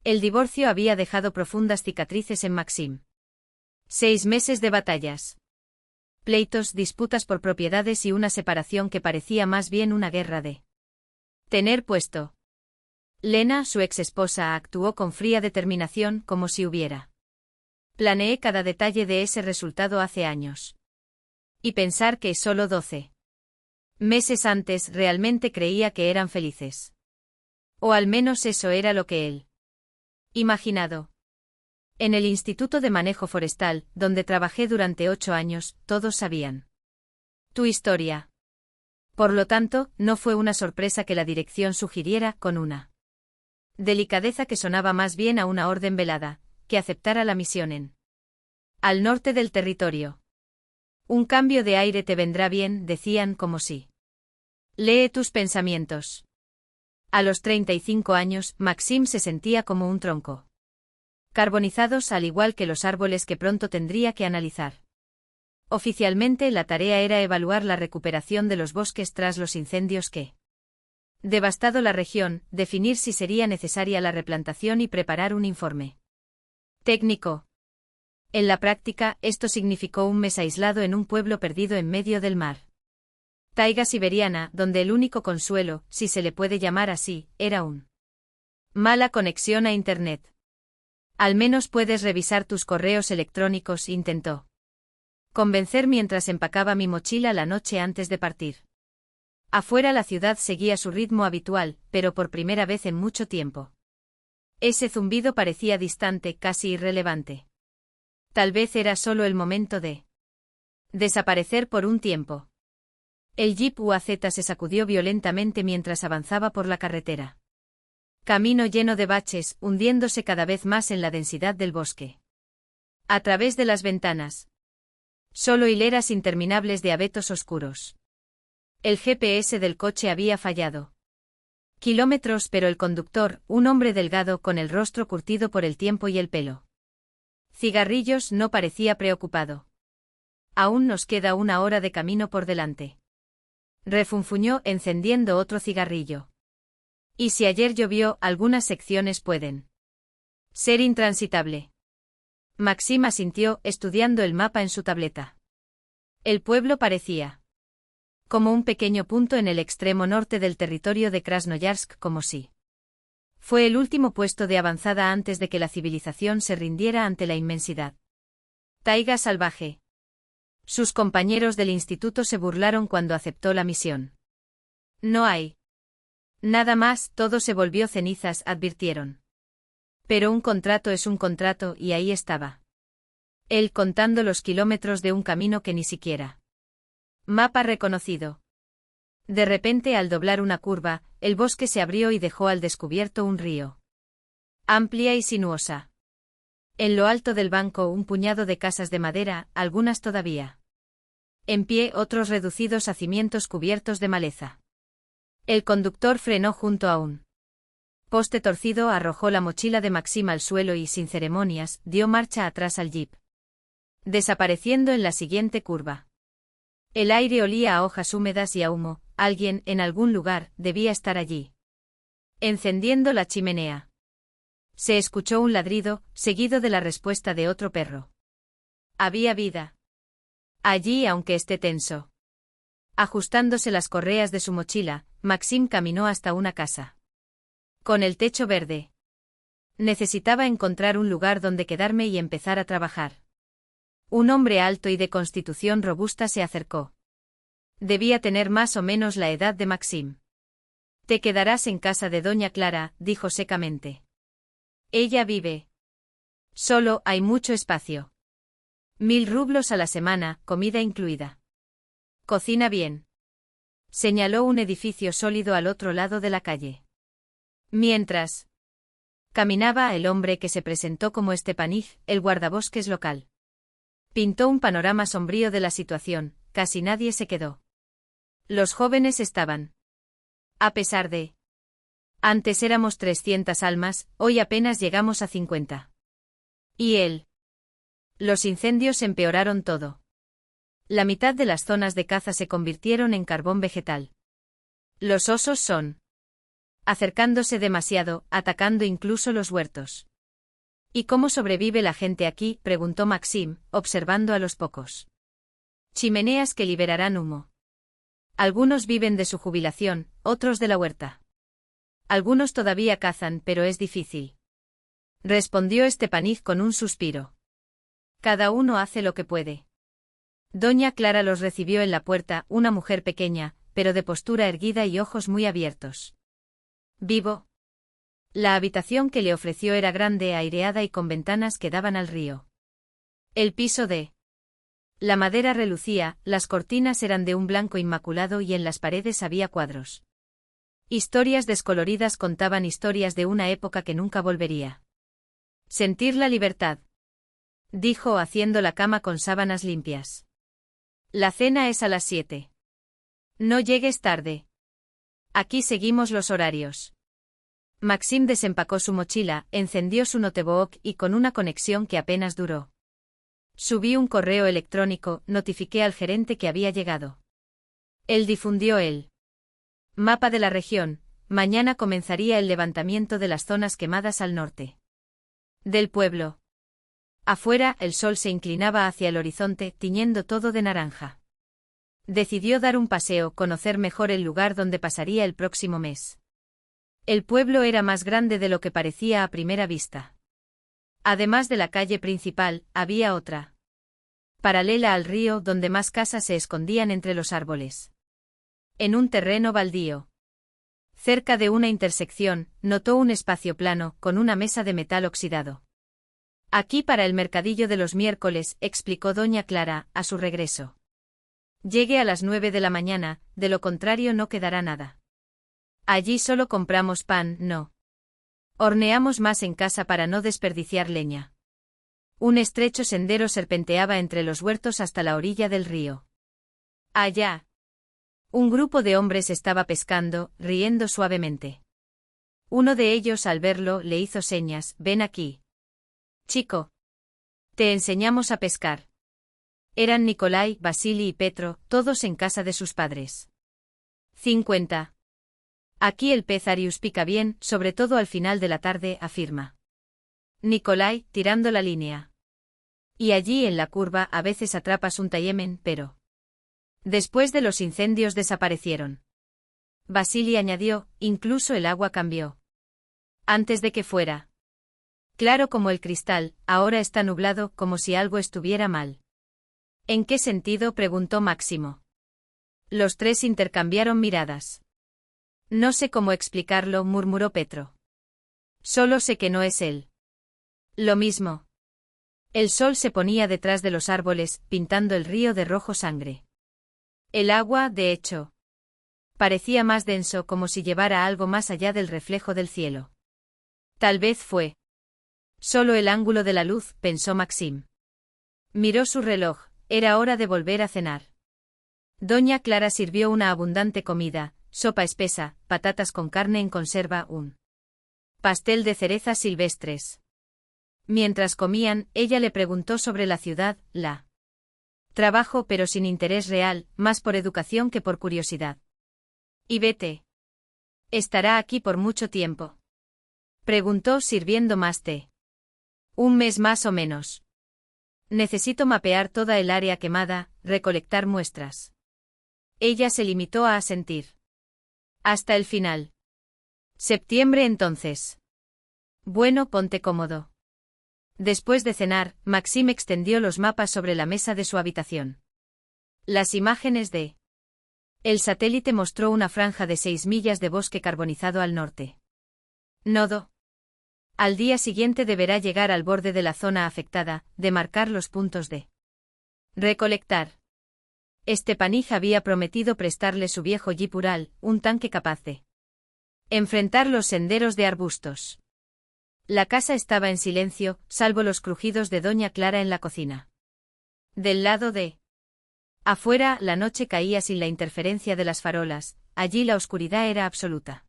El divorcio había dejado profundas cicatrices en Maxim. 6 meses de batallas. Pleitos, disputas por propiedades y una separación que parecía más bien una guerra de tener puesto. Lena, su ex esposa, actuó con fría determinación, como si hubiera. Planeé cada detalle de ese resultado hace años. Y pensar que solo 12 meses antes realmente creía que eran felices. O al menos eso era lo que él imaginado. En el Instituto de Manejo Forestal, donde trabajé durante 8 años, todos sabían tu historia. Por lo tanto, no fue una sorpresa que la dirección sugiriera, con una delicadeza que sonaba más bien a una orden velada, que aceptara la misión en al norte del territorio. Un cambio de aire te vendrá bien, decían como si. Lee tus pensamientos. A los 35 años, Maxim se sentía como un tronco. Carbonizados al igual que los árboles que pronto tendría que analizar. Oficialmente la tarea era evaluar la recuperación de los bosques tras los incendios que devastado la región, definir si sería necesaria la replantación y preparar un informe técnico. En la práctica, esto significó un mes aislado en un pueblo perdido en medio del mar. Taiga siberiana, donde el único consuelo, si se le puede llamar así, era un mala conexión a Internet. Al menos puedes revisar tus correos electrónicos, intentó convencer mientras empacaba mi mochila la noche antes de partir. Afuera la ciudad seguía su ritmo habitual, pero por primera vez en mucho tiempo. Ese zumbido parecía distante, casi irrelevante. Tal vez era solo el momento de desaparecer por un tiempo. El Jeep UAZ se sacudió violentamente mientras avanzaba por la carretera. Camino lleno de baches, hundiéndose cada vez más en la densidad del bosque. A través de las ventanas. Solo hileras interminables de abetos oscuros. El GPS del coche había fallado. Kilómetros, pero el conductor, un hombre delgado con el rostro curtido por el tiempo y el pelo. Cigarrillos, no parecía preocupado. Aún nos queda 1 hora de camino por delante. Refunfuñó encendiendo otro cigarrillo. Y si ayer llovió, algunas secciones pueden ser intransitable. Maxim asintió, estudiando el mapa en su tableta. El pueblo parecía como un pequeño punto en el extremo norte del territorio de Krasnoyarsk, como si fue el último puesto de avanzada antes de que la civilización se rindiera ante la inmensidad. Taiga salvaje. Sus compañeros del instituto se burlaron cuando aceptó la misión. No hay nada más, todo se volvió cenizas, advirtieron. Pero un contrato es un contrato, y ahí estaba. Él contando los kilómetros de un camino que ni siquiera. Mapa reconocido. De repente, al doblar una curva, el bosque se abrió y dejó al descubierto un río. Amplia y sinuosa. En lo alto del banco un puñado de casas de madera, algunas todavía en pie, otros reducidos a cimientos cubiertos de maleza. El conductor frenó junto a un poste torcido, arrojó la mochila de Maxim al suelo y, sin ceremonias, dio marcha atrás al jeep. Desapareciendo en la siguiente curva. El aire olía a hojas húmedas y a humo, alguien, en algún lugar, debía estar allí. Encendiendo la chimenea. Se escuchó un ladrido, seguido de la respuesta de otro perro. Había vida allí, aunque esté tenso. Ajustándose las correas de su mochila, Maxim caminó hasta una casa. Con el techo verde. Necesitaba encontrar un lugar donde quedarme y empezar a trabajar. Un hombre alto y de constitución robusta se acercó. Debía tener más o menos la edad de Maxim. Te quedarás en casa de doña Clara, dijo secamente. Ella vive. Solo, hay mucho espacio. 1000 rublos a la semana, comida incluida. Cocina bien. Señaló un edificio sólido al otro lado de la calle. Mientras caminaba, el hombre que se presentó como Stepanij, el guardabosques local. Pintó un panorama sombrío de la situación, casi nadie se quedó. Los jóvenes estaban. A pesar de. Antes éramos 300 almas, hoy apenas llegamos a 50. ¿Y él? Los incendios empeoraron todo. La mitad de las zonas de caza se convirtieron en carbón vegetal. Los osos son acercándose demasiado, atacando incluso los huertos. ¿Y cómo sobrevive la gente aquí?, preguntó Maxim, observando a los pocos. Chimeneas que liberarán humo. Algunos viven de su jubilación, otros de la huerta. Algunos todavía cazan, pero es difícil. Respondió Stepanid con un suspiro. Cada uno hace lo que puede. Doña Clara los recibió en la puerta, una mujer pequeña, pero de postura erguida y ojos muy abiertos. ¿Vivo? La habitación que le ofreció era grande, aireada y con ventanas que daban al río. El piso de la madera relucía, las cortinas eran de un blanco inmaculado y en las paredes había cuadros. Historias descoloridas contaban historias de una época que nunca volvería. Sentir la libertad, dijo haciendo la cama con sábanas limpias. La cena es a las 7. No llegues tarde. Aquí seguimos los horarios. Maxim desempacó su mochila, encendió su notebook y con una conexión que apenas duró. Subí un correo electrónico, notifiqué al gerente que había llegado. Él difundió el mapa de la región. Mañana comenzaría el levantamiento de las zonas quemadas al norte del pueblo. Afuera, el sol se inclinaba hacia el horizonte, tiñendo todo de naranja. Decidió dar un paseo, conocer mejor el lugar donde pasaría el próximo mes. El pueblo era más grande de lo que parecía a primera vista. Además de la calle principal, había otra paralela al río donde más casas se escondían entre los árboles. En un terreno baldío, cerca de una intersección, notó un espacio plano, con una mesa de metal oxidado. Aquí para el mercadillo de los miércoles, explicó doña Clara, a su regreso. Llegue a las 9 de la mañana, de lo contrario no quedará nada. Allí solo compramos pan, no. Horneamos más en casa para no desperdiciar leña. Un estrecho sendero serpenteaba entre los huertos hasta la orilla del río. Allá, un grupo de hombres estaba pescando, riendo suavemente. Uno de ellos al verlo le hizo señas, ven aquí. Chico. Te enseñamos a pescar. Eran Nikolai, Vasili y Petro, todos en casa de sus padres. 50. Aquí el pez Arius pica bien, sobre todo al final de la tarde, afirma Nikolai, tirando la línea. Y allí en la curva a veces atrapas un tayemen, pero después de los incendios desaparecieron. Vasili añadió, incluso el agua cambió. Antes de que fuera claro como el cristal, ahora está nublado, como si algo estuviera mal. ¿En qué sentido?, preguntó Máximo. Los tres intercambiaron miradas. No sé cómo explicarlo, murmuró Petro. Solo sé que no es él. Lo mismo. El sol se ponía detrás de los árboles, pintando el río de rojo sangre. El agua, de hecho, parecía más denso, como si llevara algo más allá del reflejo del cielo. Tal vez fue solo el ángulo de la luz, pensó Maxim. Miró su reloj, era hora de volver a cenar. Doña Clara sirvió una abundante comida, sopa espesa, patatas con carne en conserva, un pastel de cerezas silvestres. Mientras comían, ella le preguntó sobre la ciudad, la trabajo pero sin interés real, más por educación que por curiosidad. ¿Y Bete? ¿Estará aquí por mucho tiempo?, preguntó sirviendo más té. Un mes más o menos. Necesito mapear toda el área quemada, recolectar muestras. Ella se limitó a asentir. Hasta el final. Septiembre entonces. Bueno, ponte cómodo. Después de cenar, Maxim extendió los mapas sobre la mesa de su habitación. Las imágenes de el satélite mostró una franja de 6 millas de bosque carbonizado al norte. Nodo. Al día siguiente deberá llegar al borde de la zona afectada, demarcar los puntos de recolectar. Stepanid había prometido prestarle su viejo Jeep Ural, un tanque capaz de enfrentar los senderos de arbustos. La casa estaba en silencio, salvo los crujidos de doña Clara en la cocina. Del lado de afuera, la noche caía sin la interferencia de las farolas, allí la oscuridad era absoluta.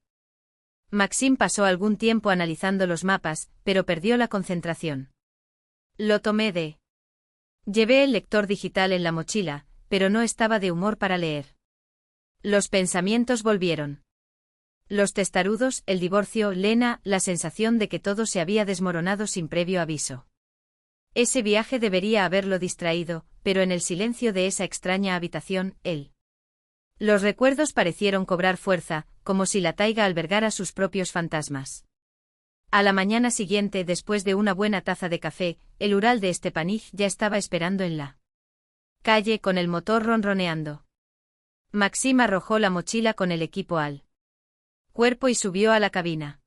Maxim pasó algún tiempo analizando los mapas, pero perdió la concentración. Lo tomé de llevé el lector digital en la mochila, pero no estaba de humor para leer. Los pensamientos volvieron. Los testarudos, el divorcio, Lena, la sensación de que todo se había desmoronado sin previo aviso. Ese viaje debería haberlo distraído, pero en el silencio de esa extraña habitación, él. Los recuerdos parecieron cobrar fuerza, como si la taiga albergara sus propios fantasmas. A la mañana siguiente, después de una buena taza de café, el Ural de Stepanich ya estaba esperando en la calle con el motor ronroneando. Maxim arrojó la mochila con el equipo al cuerpo y subió a la cabina.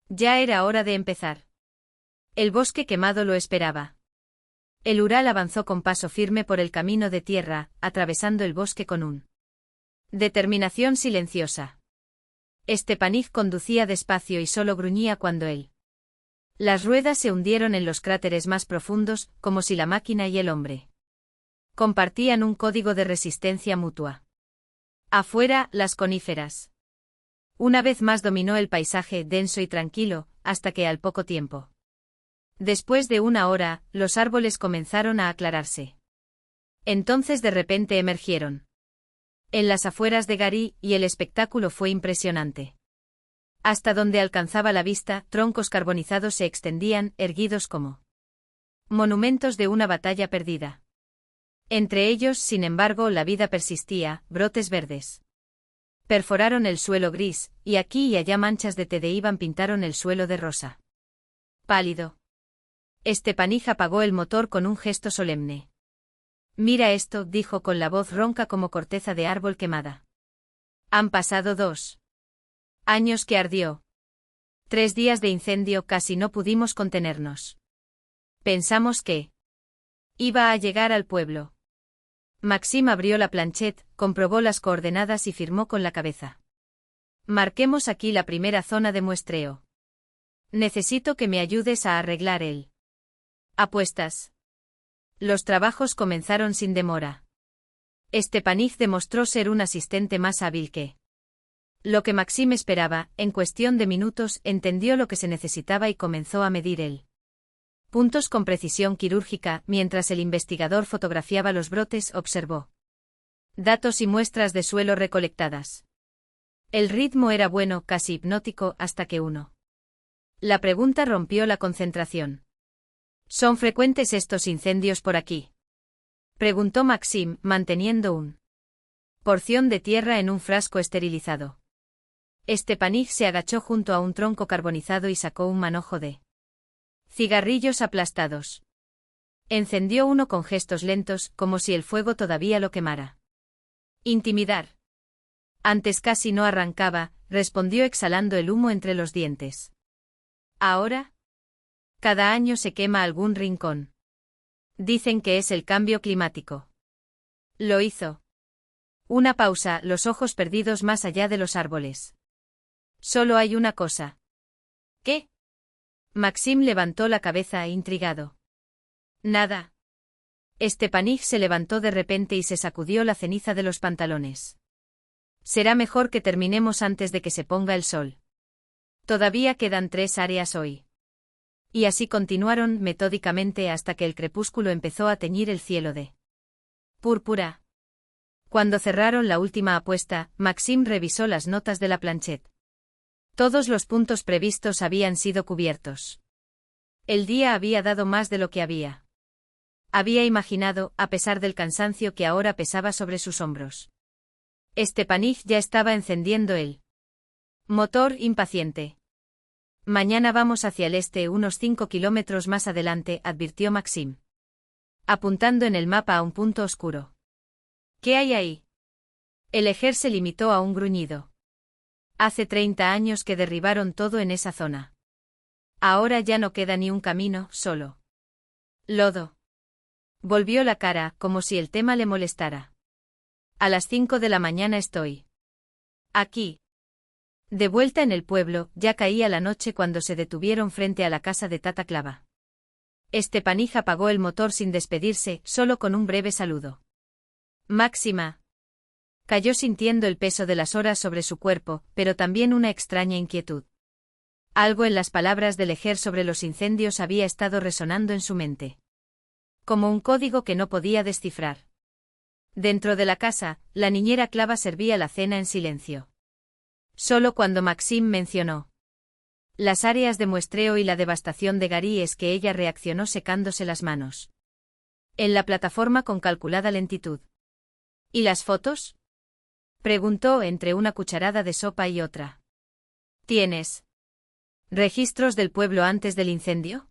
Ya era hora de empezar. El bosque quemado lo esperaba. El Ural avanzó con paso firme por el camino de tierra, atravesando el bosque con un determinación silenciosa. Stepanich conducía despacio y solo gruñía cuando él. Las ruedas se hundieron en los cráteres más profundos, como si la máquina y el hombre compartían un código de resistencia mutua. Afuera, las coníferas. Una vez más dominó el paisaje denso y tranquilo, hasta que al poco tiempo. Después de una hora, los árboles comenzaron a aclararse. Entonces de repente emergieron en las afueras de Gary, y el espectáculo fue impresionante. Hasta donde alcanzaba la vista, troncos carbonizados se extendían, erguidos como monumentos de una batalla perdida. Entre ellos, sin embargo, la vida persistía, brotes verdes perforaron el suelo gris, y aquí y allá manchas de tedeíban pintaron el suelo de rosa. Pálido. Stepanich apagó el motor con un gesto solemne. Mira esto, dijo con la voz ronca como corteza de árbol quemada. Han pasado 2 años que ardió. 3 días de incendio, casi no pudimos contenernos. Pensamos que iba a llegar al pueblo. Maxim abrió la planchette, comprobó las coordenadas y firmó con la cabeza. Marquemos aquí la primera zona de muestreo. Necesito que me ayudes a arreglar el apuestas. Los trabajos comenzaron sin demora. Stepanich demostró ser un asistente más hábil que lo que Maxim esperaba. En cuestión de minutos entendió lo que se necesitaba y comenzó a medir el puntos con precisión quirúrgica. Mientras el investigador fotografiaba los brotes, observó datos y muestras de suelo recolectadas. El ritmo era bueno, casi hipnótico, hasta que la pregunta rompió la concentración. ¿Son frecuentes estos incendios por aquí?, preguntó Maxim, manteniendo una porción de tierra en un frasco esterilizado. Stepanich se agachó junto a un tronco carbonizado y sacó un manojo de cigarrillos aplastados. Encendió uno con gestos lentos, como si el fuego todavía lo quemara. Intimidar. Antes casi no arrancaba, respondió exhalando el humo entre los dientes. Ahora, cada año se quema algún rincón. Dicen que es el cambio climático. Lo hizo. Una pausa, los ojos perdidos más allá de los árboles. Solo hay una cosa. ¿Qué? Maxim levantó la cabeza intrigado. Nada. Stepanich se levantó de repente y se sacudió la ceniza de los pantalones. Será mejor que terminemos antes de que se ponga el sol. Todavía quedan 3 áreas hoy. Y así continuaron metódicamente hasta que el crepúsculo empezó a teñir el cielo de púrpura. Cuando cerraron la última apuesta, Maxim revisó las notas de la planchette. Todos los puntos previstos habían sido cubiertos. El día había dado más de lo que había imaginado, a pesar del cansancio que ahora pesaba sobre sus hombros. Stepanich ya estaba encendiendo el motor, impaciente. Mañana vamos hacia el este, unos 5 kilómetros más adelante, advirtió Maxim, apuntando en el mapa a un punto oscuro. ¿Qué hay ahí? El Ejer se limitó a un gruñido. Hace 30 años que derribaron todo en esa zona. Ahora ya no queda ni un camino, solo lodo. Volvió la cara, como si el tema le molestara. A las 5 de la mañana estoy aquí. De vuelta en el pueblo, ya caía la noche cuando se detuvieron frente a la casa de Tata Clava. Stepanich apagó el motor sin despedirse, solo con un breve saludo. Máxima. Cayó sintiendo el peso de las horas sobre su cuerpo, pero también una extraña inquietud. Algo en las palabras del Ejer sobre los incendios había estado resonando en su mente. Como un código que no podía descifrar. Dentro de la casa, la niñera Clava servía la cena en silencio. Solo cuando Maxim mencionó las áreas de muestreo y la devastación de Gary es que ella reaccionó secándose las manos. En la plataforma con calculada lentitud. ¿Y las fotos? Preguntó entre una cucharada de sopa y otra. ¿Tienes registros del pueblo antes del incendio?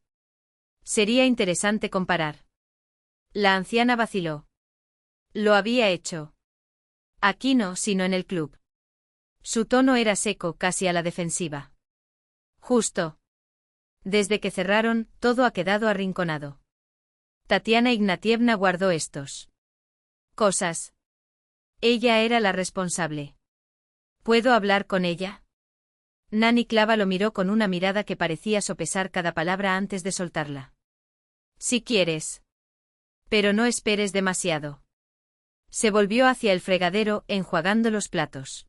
Sería interesante comparar. La anciana vaciló. Lo había hecho. Aquí no, sino en el club. Su tono era seco, casi a la defensiva. Justo. Desde que cerraron, todo ha quedado arrinconado. Tatiana Ignatievna guardó estos cosas. Ella era la responsable. ¿Puedo hablar con ella? Nani Clava lo miró con una mirada que parecía sopesar cada palabra antes de soltarla. Si quieres. Pero no esperes demasiado. Se volvió hacia el fregadero, enjuagando los platos.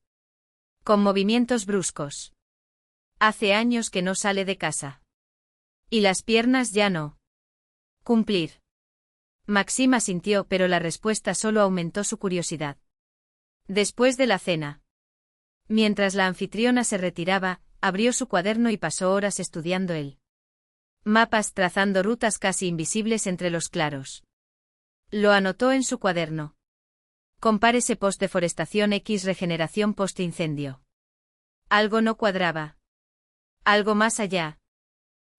Con movimientos bruscos. Hace años que no sale de casa. Y las piernas ya no. Cumplir. Maxim asintió, pero la respuesta solo aumentó su curiosidad. Después de la cena. Mientras la anfitriona se retiraba, abrió su cuaderno y pasó horas estudiando él. Mapas trazando rutas casi invisibles entre los claros. Lo anotó en su cuaderno. Compárese post-deforestación x regeneración post-incendio. Algo no cuadraba. Algo más allá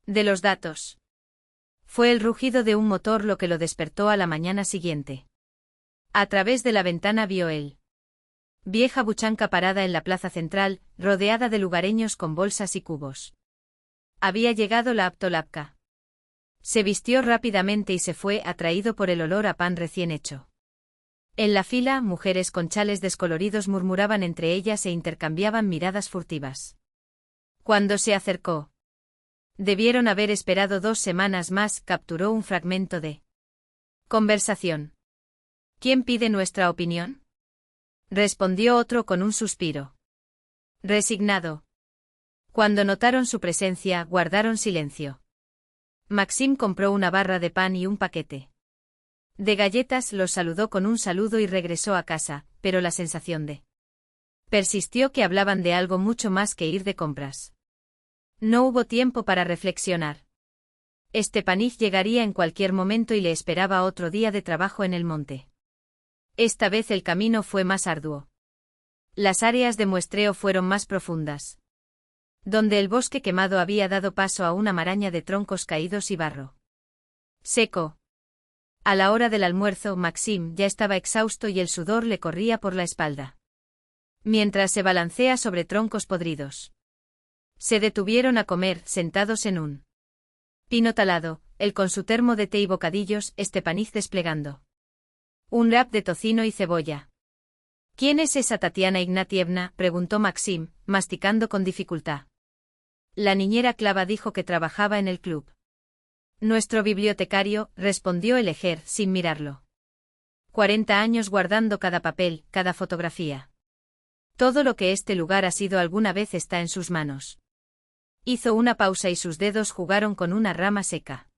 de los datos. Fue el rugido de un motor lo que lo despertó a la mañana siguiente. A través de la ventana vio él. Vieja buchanca parada en la plaza central, rodeada de lugareños con bolsas y cubos. Había llegado la Aptolapka. Se vistió rápidamente y se fue, atraído por el olor a pan recién hecho. En la fila, mujeres con chales descoloridos murmuraban entre ellas e intercambiaban miradas furtivas. Cuando se acercó. Debieron haber esperado 2 semanas más, capturó un fragmento de conversación. ¿Quién pide nuestra opinión? Respondió otro con un suspiro. Resignado. Cuando notaron su presencia, guardaron silencio. Maxim compró una barra de pan y un paquete de galletas, los saludó con un saludo y regresó a casa, pero la sensación de persistió que hablaban de algo mucho más que ir de compras. No hubo tiempo para reflexionar. Stepanich llegaría en cualquier momento y le esperaba otro día de trabajo en el monte. Esta vez el camino fue más arduo. Las áreas de muestreo fueron más profundas. Donde el bosque quemado había dado paso a una maraña de troncos caídos y barro seco. A la hora del almuerzo, Maxim ya estaba exhausto y el sudor le corría por la espalda. Mientras se balancea sobre troncos podridos. Se detuvieron a comer, sentados en un pino talado, él con su termo de té y bocadillos, Stepanich desplegando un wrap de tocino y cebolla. ¿Quién es esa Tatiana Ignatievna?, preguntó Maxim, masticando con dificultad. La niñera Clava dijo que trabajaba en el club. Nuestro bibliotecario, respondió el Ejer, sin mirarlo. 40 años guardando cada papel, cada fotografía. Todo lo que este lugar ha sido alguna vez está en sus manos. Hizo una pausa y sus dedos jugaron con una rama seca.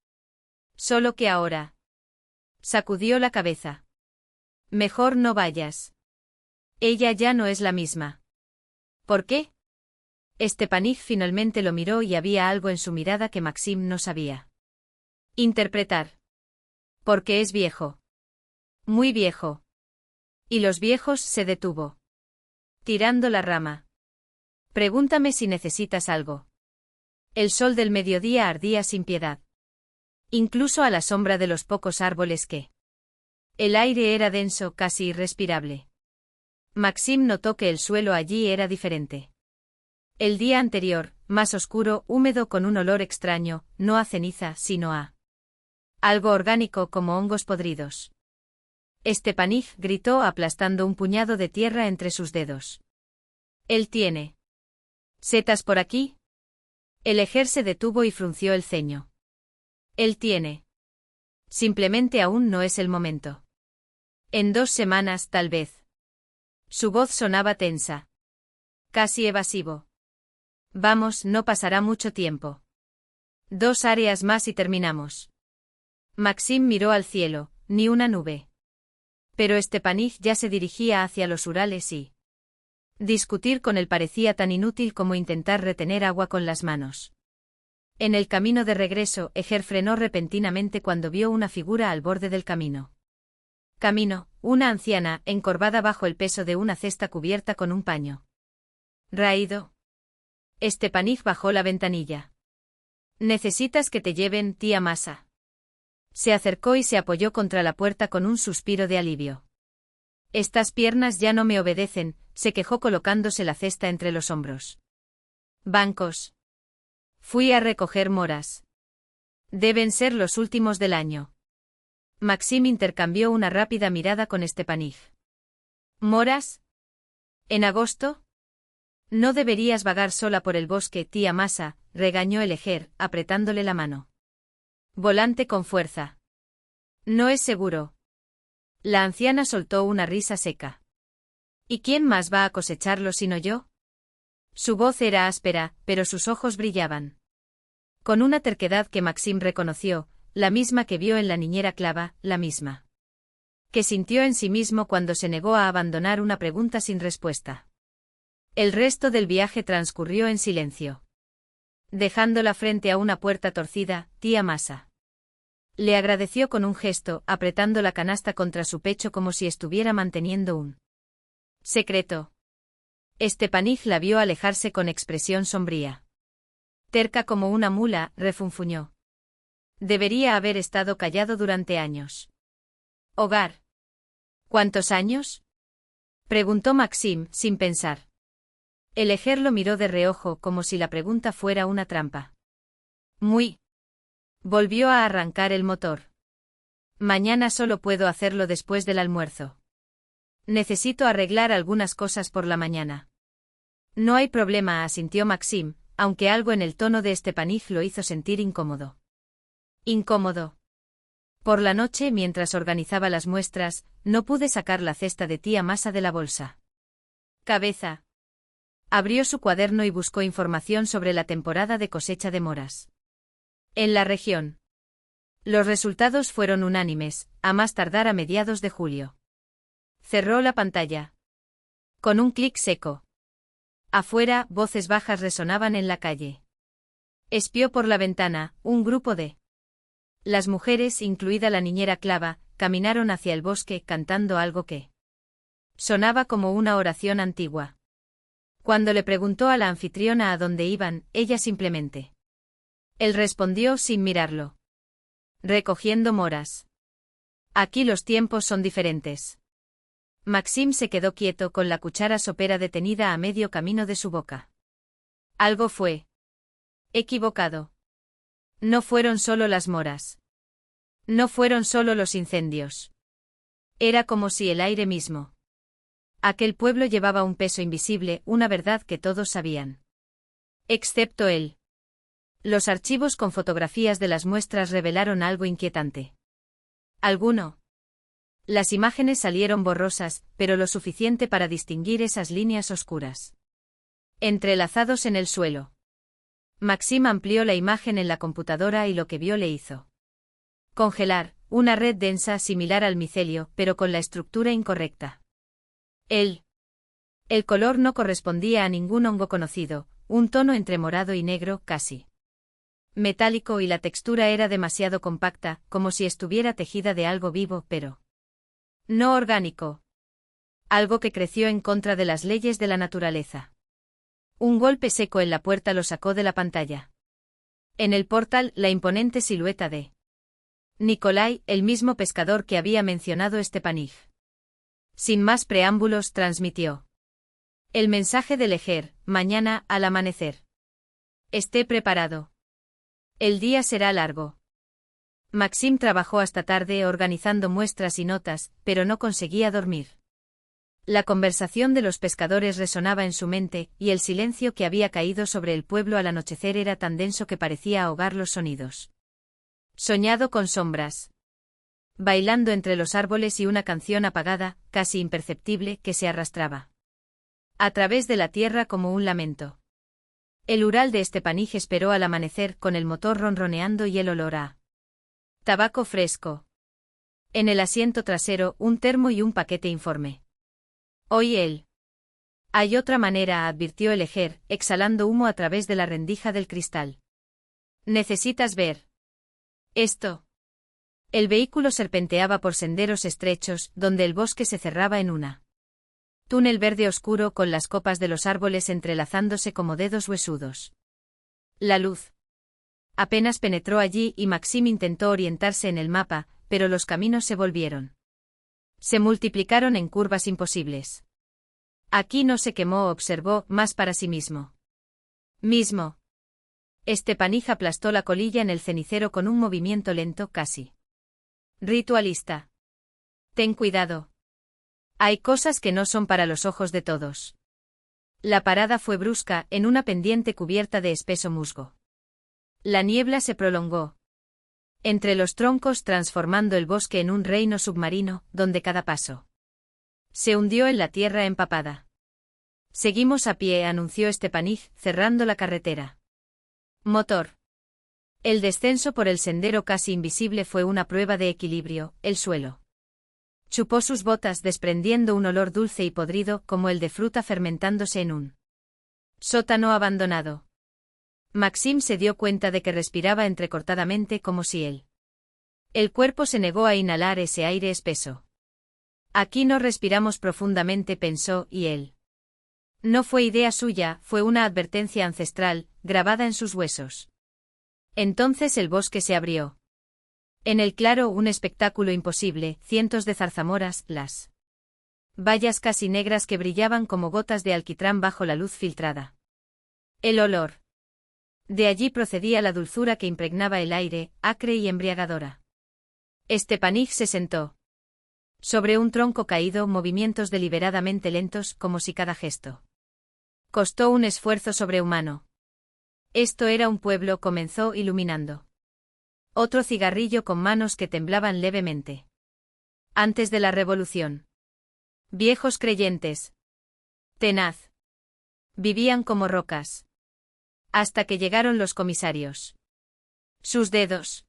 Solo que ahora. Sacudió la cabeza. Mejor no vayas. Ella ya no es la misma. ¿Por qué? Stepanich finalmente lo miró y había algo en su mirada que Maxim no sabía interpretar. Porque es viejo. Muy viejo. Y los viejos, se detuvo. Tirando la rama. Pregúntame si necesitas algo. El sol del mediodía ardía sin piedad. Incluso a la sombra de los pocos árboles que. El aire era denso, casi irrespirable. Maxim notó que el suelo allí era diferente. El día anterior, más oscuro, húmedo con un olor extraño, no a ceniza, sino a algo orgánico como hongos podridos. Stepanich gritó aplastando un puñado de tierra entre sus dedos. Él tiene setas por aquí. El Ejer se detuvo y frunció el ceño. Él tiene. Simplemente aún no es el momento. En 2 semanas, tal vez. Su voz sonaba tensa. Casi evasivo. Vamos, no pasará mucho tiempo. 2 áreas más y terminamos. Maxim miró al cielo, ni una nube. Pero Stepanich ya se dirigía hacia los Urales y Discutir con él parecía tan inútil como intentar retener agua con las manos. En el camino de regreso, Eger frenó repentinamente cuando vio una figura al borde del camino. Una anciana, encorvada bajo el peso de una cesta cubierta con un paño. Raído. Stepanich bajó la ventanilla. «¿Necesitas que te lleven, tía Masa?» Se acercó y se apoyó contra la puerta con un suspiro de alivio. «Estas piernas ya no me obedecen», se quejó colocándose la cesta entre los hombros. «Bancos. Fui a recoger moras. Deben ser los últimos del año». Maxim intercambió una rápida mirada con Stepanich. «¿Moras? ¿En agosto?» «No deberías vagar sola por el bosque, tía Masa», regañó el Eger, apretándole la mano. «Volante con fuerza». «No es seguro». La anciana soltó una risa seca. «¿Y quién más va a cosecharlo sino yo?» Su voz era áspera, pero sus ojos brillaban. Con una terquedad que Maxim reconoció, la misma que vio en la niñera Clava, la misma que sintió en sí mismo cuando se negó a abandonar una pregunta sin respuesta. El resto del viaje transcurrió en silencio. Dejándola frente a una puerta torcida, tía Masa le agradeció con un gesto, apretando la canasta contra su pecho como si estuviera manteniendo un secreto. Stepanich la vio alejarse con expresión sombría. Terca como una mula, refunfuñó. Debería haber estado callado durante años. «¿Hogar? ¿Cuántos años?», preguntó Maxim, sin pensar. El Eger lo miró de reojo como si la pregunta fuera una trampa. «Muy». Volvió a arrancar el motor. «Mañana solo puedo hacerlo después del almuerzo. Necesito arreglar algunas cosas por la mañana». «No hay problema», asintió Maxim, aunque algo en el tono de Stepanich lo hizo sentir incómodo. «¿Incómodo?» Por la noche, mientras organizaba las muestras, no pude sacar la cesta de tía Masa de la bolsa. Cabeza. Abrió su cuaderno y buscó información sobre la temporada de cosecha de moras en la región. Los resultados fueron unánimes, a más tardar a mediados de julio. Cerró la pantalla. Con un clic seco. Afuera, voces bajas resonaban en la calle. Espió por la ventana, un grupo de las mujeres, incluida la niñera Clava, caminaron hacia el bosque cantando algo que sonaba como una oración antigua. Cuando le preguntó a la anfitriona a dónde iban, ella simplemente. Él respondió sin mirarlo. «Recogiendo moras. Aquí los tiempos son diferentes». Maxim se quedó quieto con la cuchara sopera detenida a medio camino de su boca. Algo fue equivocado. No fueron solo las moras. No fueron solo los incendios. Era como si el aire mismo. Aquel pueblo llevaba un peso invisible, una verdad que todos sabían. Excepto él. Los archivos con fotografías de las muestras revelaron algo inquietante. ¿Alguno? Las imágenes salieron borrosas, pero lo suficiente para distinguir esas líneas oscuras. Entrelazados en el suelo. Maxim amplió la imagen en la computadora y lo que vio le hizo congelar, una red densa similar al micelio, pero con la estructura incorrecta. El color no correspondía a ningún hongo conocido, un tono entre morado y negro, casi metálico, y la textura era demasiado compacta, como si estuviera tejida de algo vivo, pero no orgánico. Algo que creció en contra de las leyes de la naturaleza. Un golpe seco en la puerta lo sacó de la pantalla. En el portal, la imponente silueta de Nikolai, el mismo pescador que había mencionado Stepanich. Sin más preámbulos, transmitió el mensaje del Eger: mañana, al amanecer. Esté preparado. El día será largo. Maxim trabajó hasta tarde organizando muestras y notas, pero no conseguía dormir. La conversación de los pescadores resonaba en su mente, y el silencio que había caído sobre el pueblo al anochecer era tan denso que parecía ahogar los sonidos. Soñado con sombras. Bailando entre los árboles y una canción apagada, casi imperceptible, que se arrastraba a través de la tierra como un lamento. El Ural de Stepanich esperó al amanecer con el motor ronroneando y el olor a tabaco fresco. En el asiento trasero, un termo y un paquete informe. Hoy Hay otra manera, advirtió el Ejer, exhalando humo a través de la rendija del cristal. Necesitas ver. Esto. El vehículo serpenteaba por senderos estrechos, donde el bosque se cerraba en una túnel verde oscuro con las copas de los árboles entrelazándose como dedos huesudos. La luz apenas penetró allí y Maxim intentó orientarse en el mapa, pero los caminos se volvieron. Se multiplicaron en curvas imposibles. Aquí no se quemó, observó, más para sí mismo. Stepanij aplastó la colilla en el cenicero con un movimiento lento, casi ritualista. Ten cuidado. Hay cosas que no son para los ojos de todos. La parada fue brusca, en una pendiente cubierta de espeso musgo. La niebla se prolongó entre los troncos, transformando el bosque en un reino submarino, donde cada paso se hundió en la tierra empapada. Seguimos a pie, anunció Stepanij, cerrando la carretera. Motor. El descenso por el sendero casi invisible fue una prueba de equilibrio, el suelo chupó sus botas desprendiendo un olor dulce y podrido como el de fruta fermentándose en un sótano abandonado. Maxim se dio cuenta de que respiraba entrecortadamente como si el cuerpo se negó a inhalar ese aire espeso. Aquí no respiramos profundamente, pensó, y él. No fue idea suya, fue una advertencia ancestral, grabada en sus huesos. Entonces el bosque se abrió. En el claro un espectáculo imposible, cientos de zarzamoras, las bayas casi negras que brillaban como gotas de alquitrán bajo la luz filtrada. El olor. De allí procedía la dulzura que impregnaba el aire, acre y embriagadora. Stepanij se sentó sobre un tronco caído, movimientos deliberadamente lentos, como si cada gesto costó un esfuerzo sobrehumano. Esto era un pueblo, comenzó iluminando otro cigarrillo con manos que temblaban levemente. Antes de la revolución. Viejos creyentes. Tenaz. Vivían como rocas. Hasta que llegaron los comisarios. Sus dedos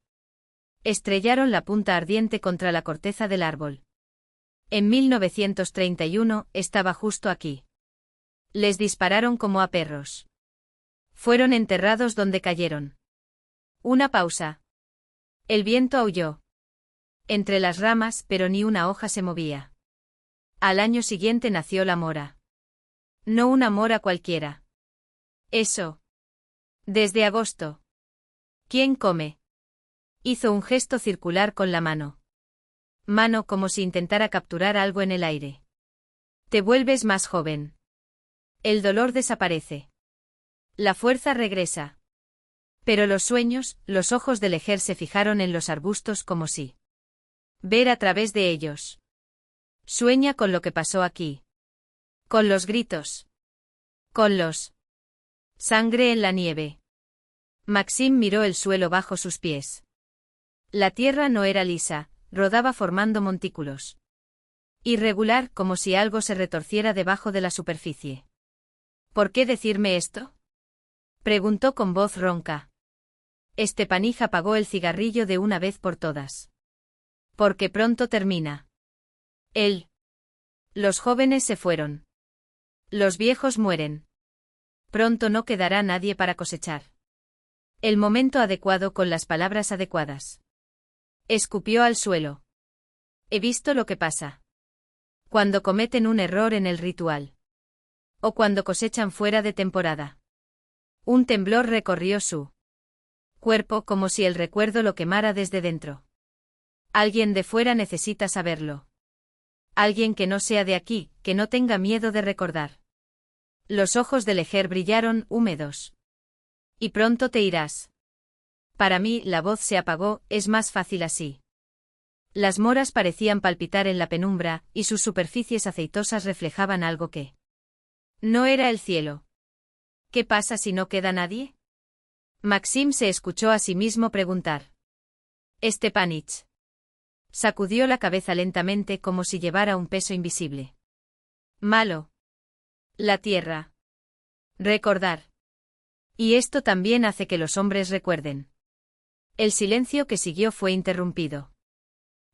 estrellaron la punta ardiente contra la corteza del árbol. En 1931, estaba justo aquí. Les dispararon como a perros. Fueron enterrados donde cayeron. Una pausa. El viento aulló entre las ramas, pero ni una hoja se movía. Al año siguiente nació la mora. No una mora cualquiera. Eso. Desde agosto. ¿Quién come? Hizo un gesto circular con la mano. Mano como si intentara capturar algo en el aire. Te vuelves más joven. El dolor desaparece. La fuerza regresa. Pero los sueños, los ojos del Ejer se fijaron en los arbustos como si ver a través de ellos. Sueña con lo que pasó aquí. Con los gritos. Con los sangre en la nieve. Maxim miró el suelo bajo sus pies. La tierra no era lisa, rodaba formando montículos. Irregular, como si algo se retorciera debajo de la superficie. ¿Por qué decirme esto? Preguntó con voz ronca. Stepanij apagó el cigarrillo de una vez por todas. Porque pronto termina. Los jóvenes se fueron. Los viejos mueren. Pronto no quedará nadie para cosechar. El momento adecuado con las palabras adecuadas. Escupió al suelo. He visto lo que pasa. Cuando cometen un error en el ritual. O cuando cosechan fuera de temporada. Un temblor recorrió su cuerpo como si el recuerdo lo quemara desde dentro. Alguien de fuera necesita saberlo. Alguien que no sea de aquí, que no tenga miedo de recordar. Los ojos del Ejer brillaron, húmedos. Y pronto te irás. Para mí, la voz se apagó, es más fácil así. Las moras parecían palpitar en la penumbra, y sus superficies aceitosas reflejaban algo que no era el cielo. ¿Qué pasa si no queda nadie? Maxim se escuchó a sí mismo preguntar. Stepanij sacudió la cabeza lentamente como si llevara un peso invisible. Malo. La tierra. Recordar. Y esto también hace que los hombres recuerden. El silencio que siguió fue interrumpido.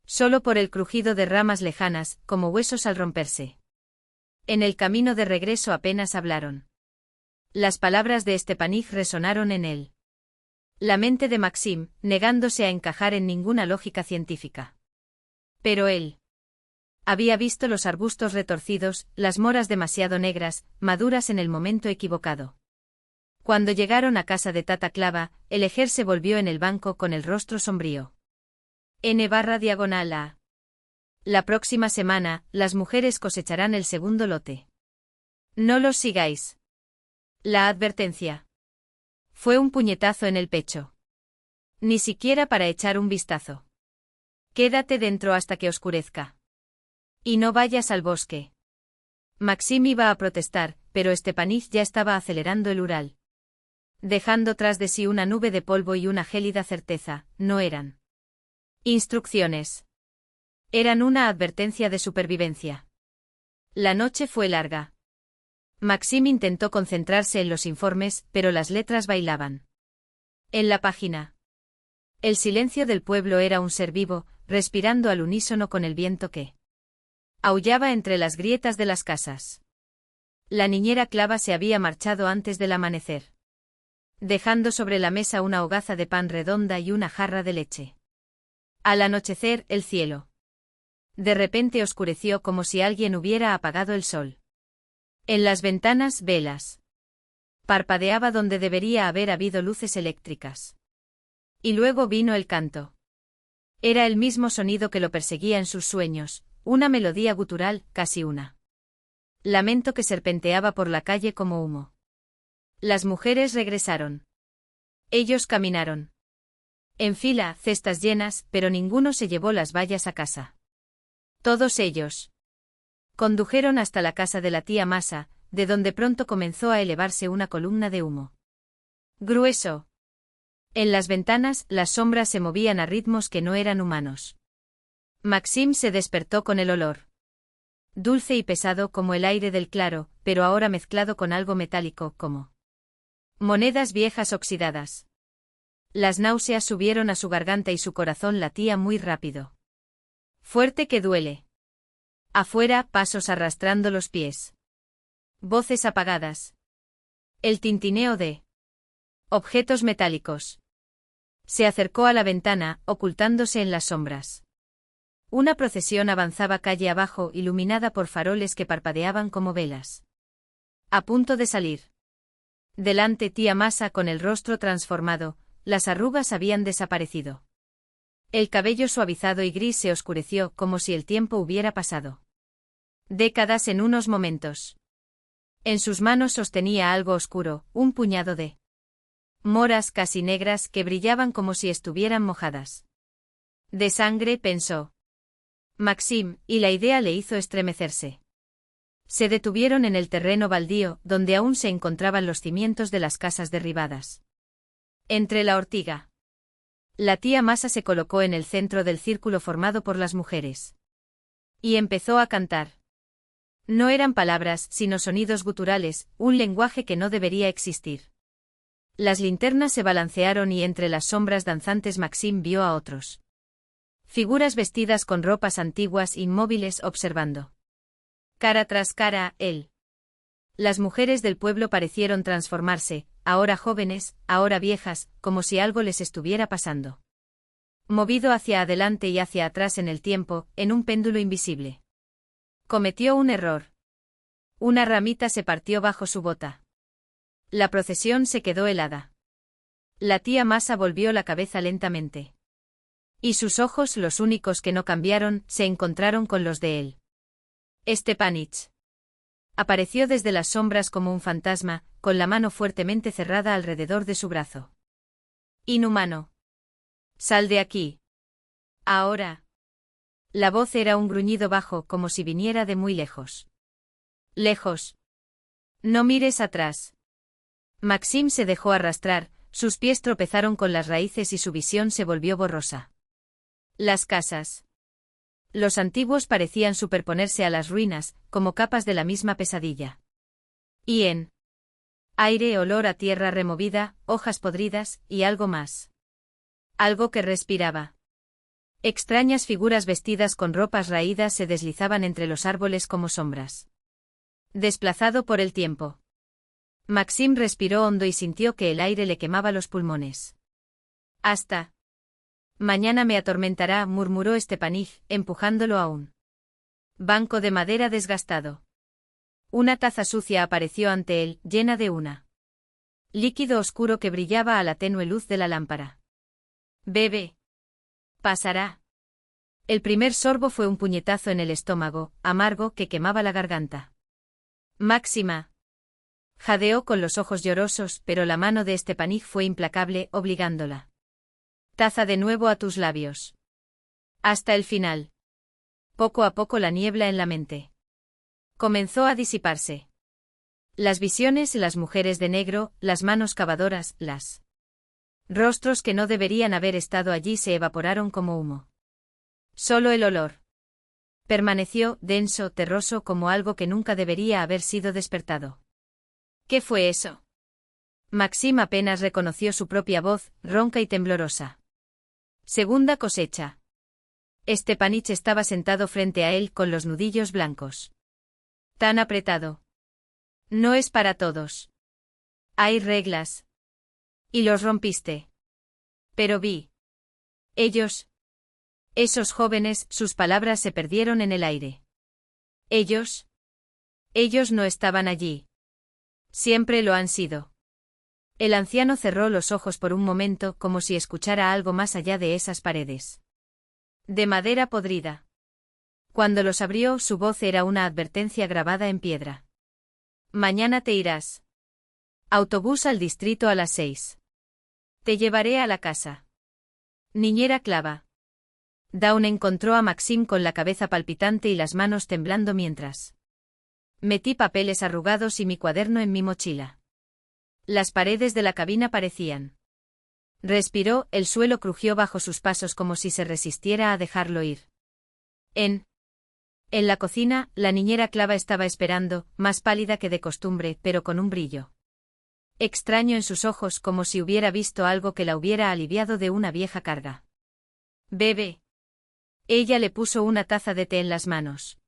Solo por el crujido de ramas lejanas, como huesos al romperse. En el camino de regreso apenas hablaron. Las palabras de Stepanich resonaron en él. La mente de Maxim, negándose a encajar en ninguna lógica científica. Pero él había visto los arbustos retorcidos, las moras demasiado negras, maduras en el momento equivocado. Cuando llegaron a casa de Tata Clava, el Ejer se volvió en el banco con el rostro sombrío. N/A. La próxima semana, las mujeres cosecharán el segundo lote. No los sigáis. La advertencia fue un puñetazo en el pecho. Ni siquiera para echar un vistazo. Quédate dentro hasta que oscurezca. Y no vayas al bosque. Maxim iba a protestar, pero Stepanich ya estaba acelerando el Ural. Dejando tras de sí una nube de polvo y una gélida certeza, no eran instrucciones. Eran una advertencia de supervivencia. La noche fue larga. Maxim intentó concentrarse en los informes, pero las letras bailaban. En la página. El silencio del pueblo era un ser vivo, respirando al unísono con el viento que aullaba entre las grietas de las casas. La niñera Clava se había marchado antes del amanecer, dejando sobre la mesa una hogaza de pan redonda y una jarra de leche. Al anochecer, el cielo de repente oscureció como si alguien hubiera apagado el sol. En las ventanas, velas. Parpadeaba donde debería haber habido luces eléctricas. Y luego vino el canto. Era el mismo sonido que lo perseguía en sus sueños, una melodía gutural, casi una lamento que serpenteaba por la calle como humo. Las mujeres regresaron. Ellos caminaron en fila, cestas llenas, pero ninguno se llevó las vallas a casa. Todos ellos condujeron hasta la casa de la tía Masa, de donde pronto comenzó a elevarse una columna de humo grueso. En las ventanas, las sombras se movían a ritmos que no eran humanos. Maxim se despertó con el olor dulce y pesado como el aire del claro, pero ahora mezclado con algo metálico, como monedas viejas oxidadas. Las náuseas subieron a su garganta y su corazón latía muy rápido. Fuerte que duele. Afuera, pasos arrastrando los pies. Voces apagadas. El tintineo de objetos metálicos. Se acercó a la ventana, ocultándose en las sombras. Una procesión avanzaba calle abajo, iluminada por faroles que parpadeaban como velas. A punto de salir. Delante tía Masa con el rostro transformado, las arrugas habían desaparecido. El cabello suavizado y gris se oscureció como si el tiempo hubiera pasado. Décadas en unos momentos. En sus manos sostenía algo oscuro, un puñado de moras casi negras que brillaban como si estuvieran mojadas. De sangre, pensó Maxim, y la idea le hizo estremecerse. Se detuvieron en el terreno baldío, donde aún se encontraban los cimientos de las casas derribadas. Entre la ortiga. La tía Masa se colocó en el centro del círculo formado por las mujeres. Y empezó a cantar. No eran palabras, sino sonidos guturales, un lenguaje que no debería existir. Las linternas se balancearon y entre las sombras danzantes Maxim vio a otros. Figuras vestidas con ropas antiguas inmóviles observando. Cara tras cara, él. Las mujeres del pueblo parecieron transformarse, ahora jóvenes, ahora viejas, como si algo les estuviera pasando. Movido hacia adelante y hacia atrás en el tiempo, en un péndulo invisible. Cometió un error. Una ramita se partió bajo su bota. La procesión se quedó helada. La tía Masa volvió la cabeza lentamente. Y sus ojos, los únicos que no cambiaron, se encontraron con los de él. Stepanich apareció desde las sombras como un fantasma, con la mano fuertemente cerrada alrededor de su brazo. Inhumano. Sal de aquí. Ahora. La voz era un gruñido bajo, como si viniera de muy lejos. Lejos. No mires atrás. Maxim se dejó arrastrar, sus pies tropezaron con las raíces y su visión se volvió borrosa. Las casas. Los antiguos parecían superponerse a las ruinas, como capas de la misma pesadilla. Y en aire, olor a tierra removida, hojas podridas, y algo más. Algo que respiraba. Extrañas figuras vestidas con ropas raídas se deslizaban entre los árboles como sombras. Desplazado por el tiempo. Maxim respiró hondo y sintió que el aire le quemaba los pulmones. Hasta mañana me atormentará, murmuró Stepanich, empujándolo a un banco de madera desgastado. Una taza sucia apareció ante él, llena de una líquido oscuro que brillaba a la tenue luz de la lámpara. Bebe. Pasará. El primer sorbo fue un puñetazo en el estómago, amargo, que quemaba la garganta. Máxima. Jadeó con los ojos llorosos, pero la mano de Stepanich fue implacable, obligándola. Taza de nuevo a tus labios. Hasta el final. Poco a poco la niebla en la mente comenzó a disiparse. Las visiones, las mujeres de negro, las manos cavadoras, las rostros que no deberían haber estado allí se evaporaron como humo. Solo el olor permaneció, denso, terroso, como algo que nunca debería haber sido despertado. ¿Qué fue eso? Maxim apenas reconoció su propia voz, ronca y temblorosa. Segunda cosecha. Stepanich estaba sentado frente a él con los nudillos blancos. Tan apretado. No es para todos. Hay reglas. Y los rompiste. Pero vi. Ellos. Esos jóvenes, sus palabras se perdieron en el aire. Ellos. Ellos no estaban allí. Siempre lo han sido. El anciano cerró los ojos por un momento como si escuchara algo más allá de esas paredes de madera podrida. Cuando los abrió, su voz era una advertencia grabada en piedra. Mañana te irás. Autobús al distrito a las 6. Te llevaré a la casa. Niñera clava. Dawn encontró a Maxim con la cabeza palpitante y las manos temblando mientras metí papeles arrugados y mi cuaderno en mi mochila. Las paredes de la cabina parecían. Respiró, el suelo crujió bajo sus pasos como si se resistiera a dejarlo ir. En la cocina, la niñera clava estaba esperando, más pálida que de costumbre, pero con un brillo extraño en sus ojos, como si hubiera visto algo que la hubiera aliviado de una vieja carga. Bebe. Ella le puso una taza de té en las manos.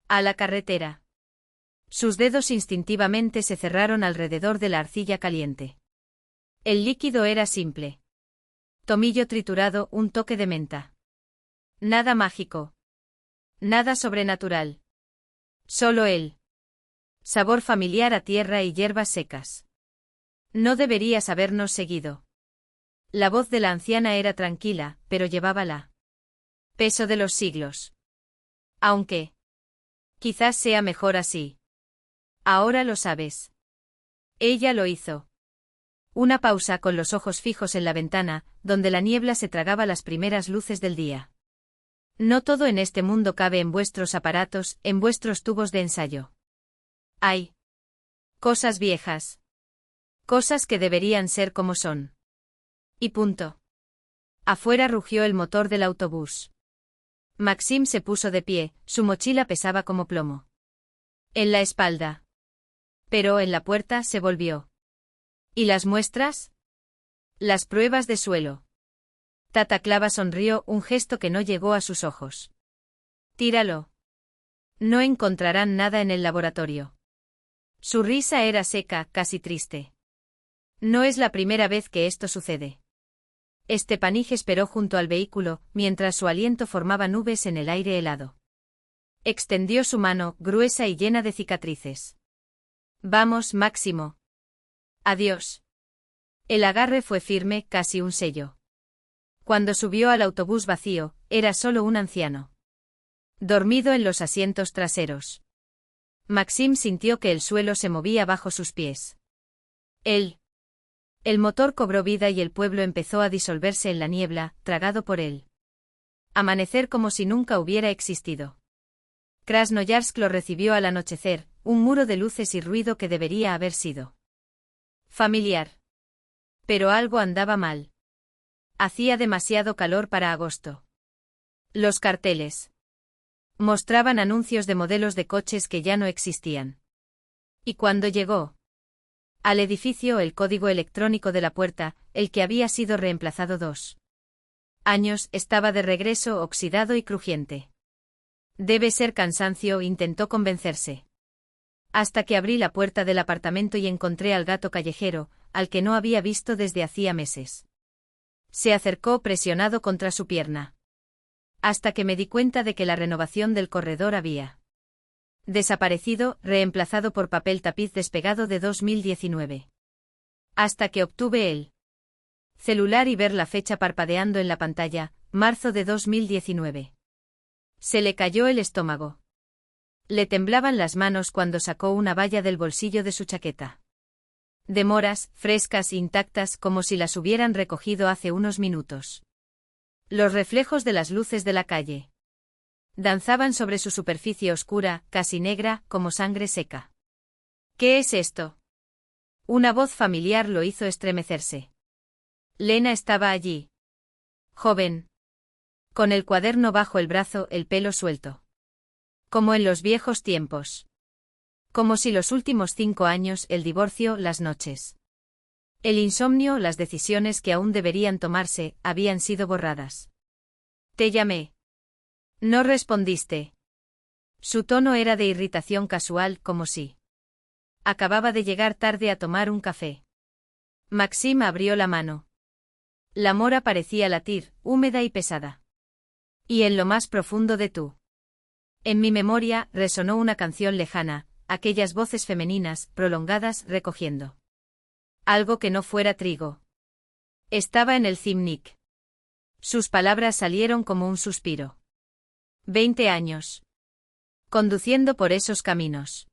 A la carretera. Sus dedos instintivamente se cerraron alrededor de la arcilla caliente. El líquido era simple. Tomillo triturado, un toque de menta. Nada mágico. Nada sobrenatural. Solo él. Sabor familiar a tierra y hierbas secas. No deberías habernos seguido. La voz de la anciana era tranquila, pero llevaba la peso de los siglos. Aunque quizás sea mejor así. Ahora lo sabes. Ella lo hizo. Una pausa con los ojos fijos en la ventana, donde la niebla se tragaba las primeras luces del día. No todo en este mundo cabe en vuestros aparatos, en vuestros tubos de ensayo. Hay cosas viejas. Cosas que deberían ser como son. Y punto. Afuera rugió el motor del autobús. Maxim se puso de pie, su mochila pesaba como plomo en la espalda. Pero en la puerta se volvió. ¿Y las muestras? Las pruebas de suelo. Tata Clava sonrió, un gesto que no llegó a sus ojos. Tíralo. No encontrarán nada en el laboratorio. Su risa era seca, casi triste. No es la primera vez que esto sucede. Stepanich esperó junto al vehículo, mientras su aliento formaba nubes en el aire helado. Extendió su mano, gruesa y llena de cicatrices. Vamos, Máximo. Adiós. El agarre fue firme, casi un sello. Cuando subió al autobús vacío, era solo un anciano. Dormido en los asientos traseros. Maxim sintió que el suelo se movía bajo sus pies. El motor cobró vida y el pueblo empezó a disolverse en la niebla, tragado por él. Amanecer como si nunca hubiera existido. Krasnoyarsk lo recibió al anochecer, un muro de luces y ruido que debería haber sido familiar. Pero algo andaba mal. Hacía demasiado calor para agosto. Los carteles mostraban anuncios de modelos de coches que ya no existían. Y cuando llegó al edificio, el código electrónico de la puerta, el que había sido reemplazado 2 años, estaba de regreso, oxidado y crujiente. Debe ser cansancio, intentó convencerse. Hasta que abrí la puerta del apartamento y encontré al gato callejero, al que no había visto desde hacía meses. Se acercó presionado contra su pierna. Hasta que me di cuenta de que la renovación del corredor había desaparecido, reemplazado por papel tapiz despegado de 2019. Hasta que obtuve el celular y ver la fecha parpadeando en la pantalla, marzo de 2019. Se le cayó el estómago. Le temblaban las manos cuando sacó una valla del bolsillo de su chaqueta. De moras, frescas, intactas, como si las hubieran recogido hace unos minutos. Los reflejos de las luces de la calle danzaban sobre su superficie oscura, casi negra, como sangre seca. ¿Qué es esto? Una voz familiar lo hizo estremecerse. Lena estaba allí. Joven. Con el cuaderno bajo el brazo, el pelo suelto. Como en los viejos tiempos. Como si los últimos 5 años, el divorcio, las noches. El insomnio, las decisiones que aún deberían tomarse, habían sido borradas. Te llamé. No respondiste. Su tono era de irritación casual, como si acababa de llegar tarde a tomar un café. Maxim abrió la mano. La mora parecía latir, húmeda y pesada. Y en lo más profundo de tú. En mi memoria resonó una canción lejana, aquellas voces femeninas, prolongadas, recogiendo algo que no fuera trigo. Estaba en el Zimnik. Sus palabras salieron como un suspiro. 20 años. Conduciendo por esos caminos.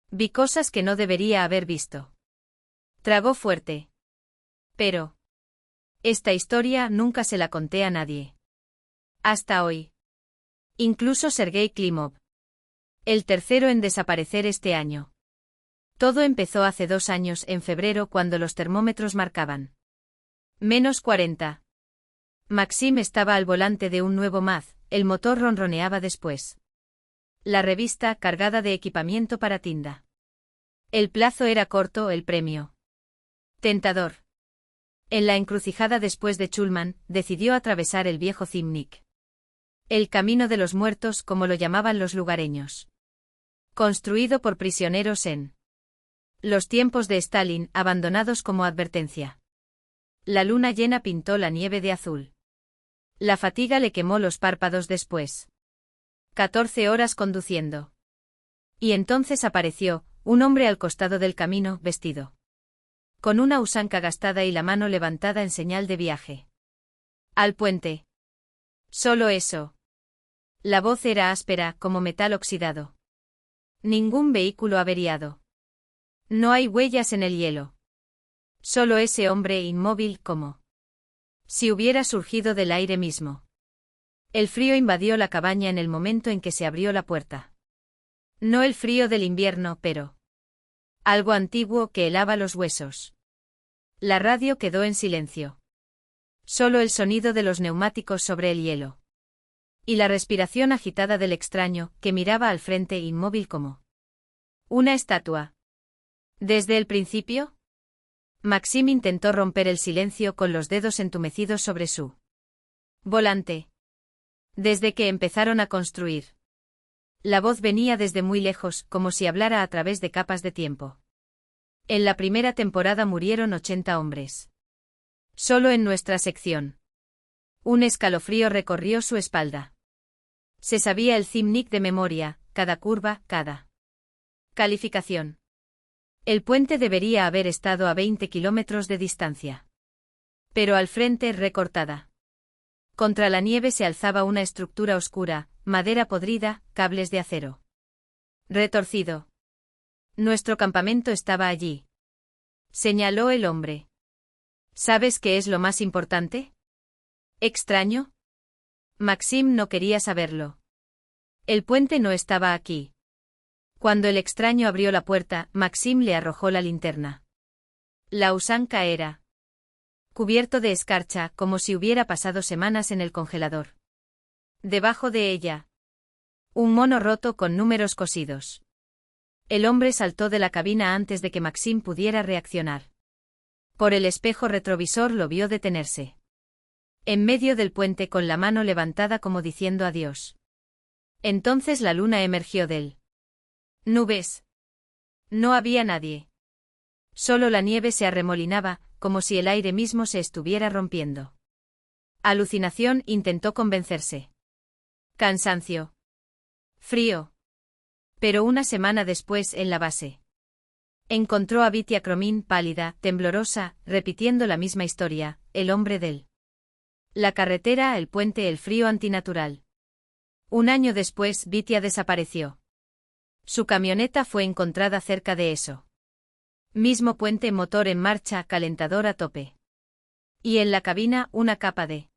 Vi cosas que no debería haber visto. Tragó fuerte. Pero esta historia nunca se la conté a nadie. Hasta hoy. Incluso Sergei Klimov. El tercero en desaparecer este año. Todo empezó hace 2 años, en febrero, cuando los termómetros marcaban -40. Maxim estaba al volante de un nuevo Maz, el motor ronroneaba después. La revista cargada de equipamiento para Tinda. El plazo era corto, el premio tentador. En la encrucijada después de Chulman, decidió atravesar el viejo Zimnik. El camino de los muertos, como lo llamaban los lugareños. Construido por prisioneros en los tiempos de Stalin, abandonados como advertencia. La luna llena pintó la nieve de azul. La fatiga le quemó los párpados después. 14 horas conduciendo. Y entonces apareció, un hombre al costado del camino, vestido con una usanca gastada y la mano levantada en señal de viaje. Al puente. Solo eso. La voz era áspera, como metal oxidado. Ningún vehículo averiado. No hay huellas en el hielo. Solo ese hombre inmóvil, como si hubiera surgido del aire mismo. El frío invadió la cabaña en el momento en que se abrió la puerta. No el frío del invierno, pero algo antiguo que helaba los huesos. La radio quedó en silencio. Solo el sonido de los neumáticos sobre el hielo. Y la respiración agitada del extraño, que miraba al frente inmóvil como una estatua. ¿Desde el principio? Maxim intentó romper el silencio con los dedos entumecidos sobre su volante. Desde que empezaron a construir. La voz venía desde muy lejos, como si hablara a través de capas de tiempo. En la primera temporada murieron 80 hombres. Solo en nuestra sección. Un escalofrío recorrió su espalda. Se sabía el Zimnik de memoria, cada curva, cada calificación. El puente debería haber estado a 20 kilómetros de distancia. Pero al frente, recortada. Contra la nieve se alzaba una estructura oscura, madera podrida, cables de acero retorcido. Nuestro campamento estaba allí. Señaló el hombre. ¿Sabes qué es lo más importante? ¿Extraño? Maxim no quería saberlo. El puente no estaba aquí. Cuando el extraño abrió la puerta, Maxim le arrojó la linterna. La usanca era cubierto de escarcha, como si hubiera pasado semanas en el congelador. Debajo de ella, un mono roto con números cosidos. El hombre saltó de la cabina antes de que Maxim pudiera reaccionar. Por el espejo retrovisor lo vio detenerse. En medio del puente con la mano levantada como diciendo adiós. Entonces la luna emergió del nubes. No había nadie. Solo la nieve se arremolinaba, como si el aire mismo se estuviera rompiendo. Alucinación intentó convencerse. Cansancio. Frío. Pero una semana después en la base. Encontró a Vitia Cromin pálida, temblorosa, repitiendo la misma historia, el hombre del. La carretera, el puente, el frío antinatural. Un año después, Vitia desapareció. Su camioneta fue encontrada cerca de eso. Mismo puente, motor en marcha, calentador a tope. Y en la cabina, una capa de.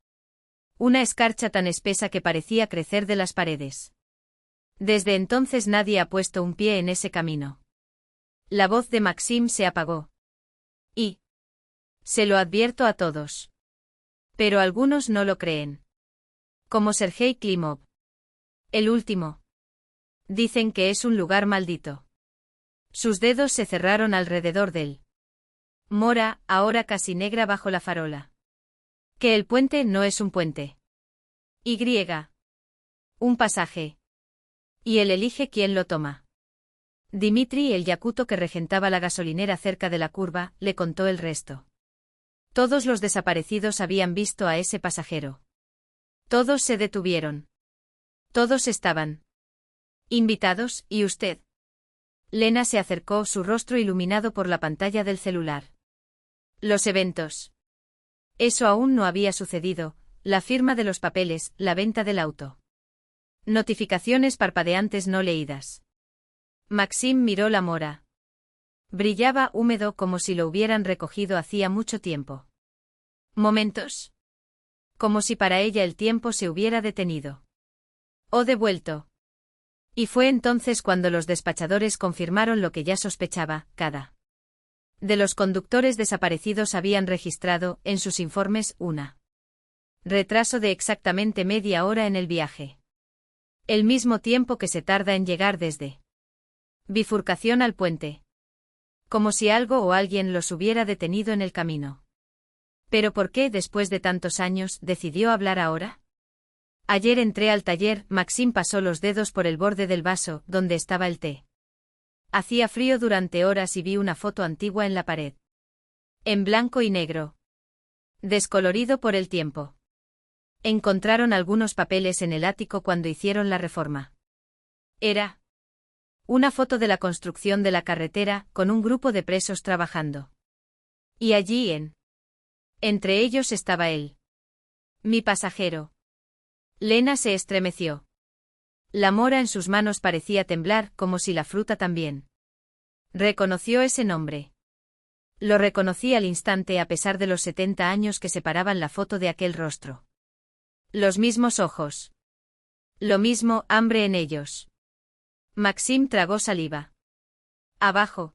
Una escarcha tan espesa que parecía crecer de las paredes. Desde entonces nadie ha puesto un pie en ese camino. La voz de Maxim se apagó. Y. Se lo advierto a todos. Pero algunos no lo creen. Como Sergei Klimov. El último. Dicen que es un lugar maldito. Sus dedos se cerraron alrededor del. Mora, ahora casi negra bajo la farola. Que el puente no es un puente. Y. Un pasaje. Y él elige quién lo toma. Dimitri, el yakuto que regentaba la gasolinera cerca de la curva, le contó el resto. Todos los desaparecidos habían visto a ese pasajero. Todos se detuvieron. Todos estaban invitados, ¿y usted? Lena se acercó, su rostro iluminado por la pantalla del celular. Los eventos. Eso aún no había sucedido, la firma de los papeles, la venta del auto. Notificaciones parpadeantes no leídas. Maxim miró la mora. Brillaba húmedo como si lo hubieran recogido hacía mucho tiempo. Momentos. Como si para ella el tiempo se hubiera detenido. O devuelto. Y fue entonces cuando los despachadores confirmaron lo que ya sospechaba, cada de los conductores desaparecidos habían registrado, en sus informes, una retraso de exactamente media hora en el viaje. El mismo tiempo que se tarda en llegar desde bifurcación al puente. Como si algo o alguien los hubiera detenido en el camino. ¿Pero por qué, después de tantos años, decidió hablar ahora? Ayer entré al taller, Maxim pasó los dedos por el borde del vaso, donde estaba el té. Hacía frío durante horas y vi una foto antigua en la pared. En blanco y negro. Descolorido por el tiempo. Encontraron algunos papeles en el ático cuando hicieron la reforma. Era una foto de la construcción de la carretera, con un grupo de presos trabajando. Y allí entre ellos estaba él. Mi pasajero. Lena se estremeció. La mora en sus manos parecía temblar, como si la fruta también. Reconoció ese nombre. Lo reconocí al instante a pesar de los 70 años que separaban la foto de aquel rostro. Los mismos ojos. Lo mismo, hambre en ellos. Maxim tragó saliva. Abajo.